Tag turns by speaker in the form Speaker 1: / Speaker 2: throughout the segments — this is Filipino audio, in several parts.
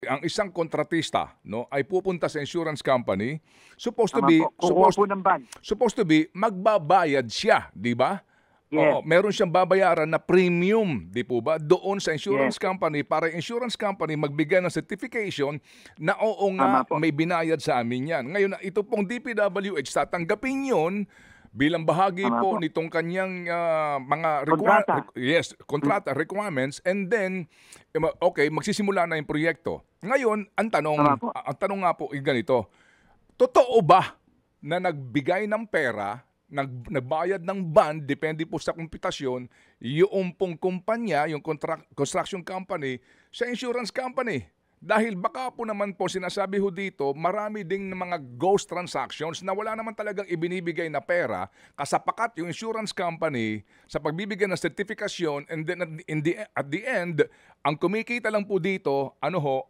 Speaker 1: ang isang kontratista, no, ay pupunta sa insurance company, supposed to be magbabayad siya, di ba?
Speaker 2: Yes.
Speaker 1: Oo, meron siyang babayaran na premium, di po ba? Doon sa insurance company para insurance company magbigay ng certification na oo nga may binayad sa amin yan. Ngayon, ito pong DPWH, tatanggapin yun bilang bahagi po nitong kanyang mga kontrata requirements, and then okay, magsisimula na yung proyekto. Ngayon, ang tanong nga po ganito. Totoo ba na nagbigay ng pera, nagbayad ng bond, depende po sa komputasyon, yung pong kumpanya, yung construction company sa insurance company? Dahil baka po naman po sinasabi ho dito, marami ding mga ghost transactions na wala naman talagang ibinibigay na pera kasapakat yung insurance company sa pagbibigay ng certification, and then at the end, ang kumikita lang po dito,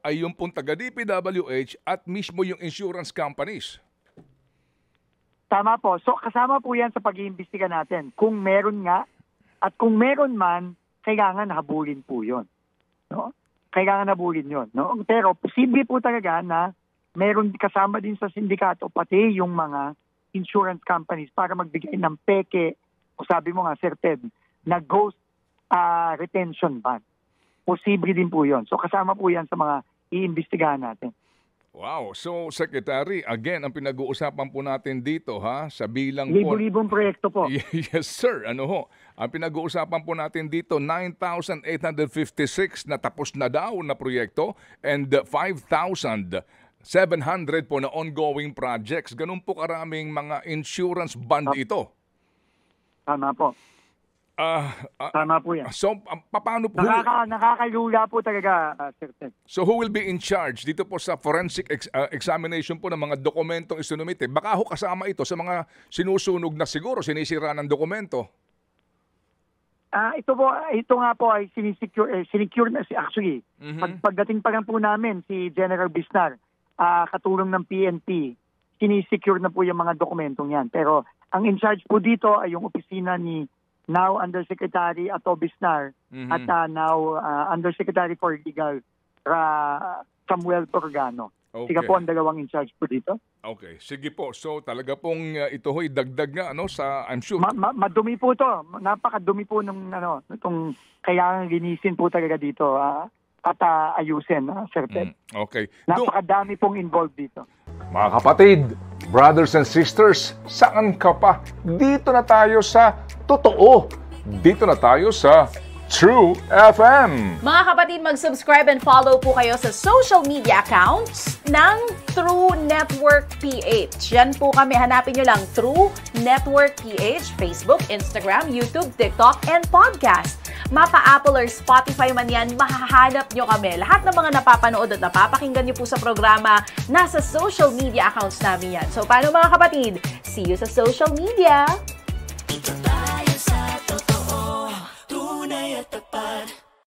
Speaker 1: ay yung pong taga DPWH at mismo yung insurance companies.
Speaker 2: Tama po. So kasama po yan sa pag-iimbestiga natin. Kung meron nga, at kung meron man, kailangan habulin po yun. No? Kailangan habulin yun. No? Pero posible po talaga na meron kasama din sa sindikato, pati yung mga insurance companies para magbigay ng peke, o sabi mo nga, Sir Ted, na ghost retention ban. Posible din po yun. So kasama po yan sa mga iimbestigahan natin.
Speaker 1: Wow. So, Secretary, again, ang pinag-uusapan po natin dito, sa bilang po...
Speaker 2: Libo-libong proyekto po.
Speaker 1: Yes, sir. Ang pinag-uusapan po natin dito, 9,856 na tapos na daw na proyekto and 5,700 po na ongoing projects. Ganun po karaming mga insurance bond ito.
Speaker 2: Tama po. Tama po yan.
Speaker 1: So, paano po?
Speaker 2: Nakakalula po talaga, Sir Ted.
Speaker 1: So, who will be in charge dito po sa forensic examination po ng mga dokumentong isinumite? Baka ho kasama ito sa mga sinusunog na siguro, sinisira ng dokumento.
Speaker 2: Ito nga po ay sinicure na actually. Pagdating pa lang po namin si General Bisnar, katulong ng PNP, sinisecure na po yung mga dokumentong yan. Pero ang in charge po dito ay yung opisina ni now Undersecretary Ato Bisnar at now Undersecretary for Legal Samuel Torgano.
Speaker 1: Okay.
Speaker 2: Sika po ang dalawang in charge po dito.
Speaker 1: Okay, sige po. So talaga pong ito ho'y dagdag nga sa I'm sure.
Speaker 2: Madumi po to. Napakadumi po ng itong kailangan linisin po talaga dito at ayusin, Sir Ted.
Speaker 1: Okay.
Speaker 2: Napakadami pong involved dito.
Speaker 1: Mga kapatid, brothers and sisters, saan ka pa? Dito na tayo sa totoo. Dito na tayo sa True FM.
Speaker 3: Mga kapatid, mag-subscribe and follow po kayo sa social media accounts ng True Network PH. Yan po kami. Hanapin nyo lang True Network PH, Facebook, Instagram, YouTube, TikTok, and podcast. Mapa Apple or Spotify man yan, mahahanap nyo kami. Lahat ng mga napapanood at napapakinggan nyo po sa programa, nasa social media accounts namin yan. So, paano mga kapatid? See you sa social media!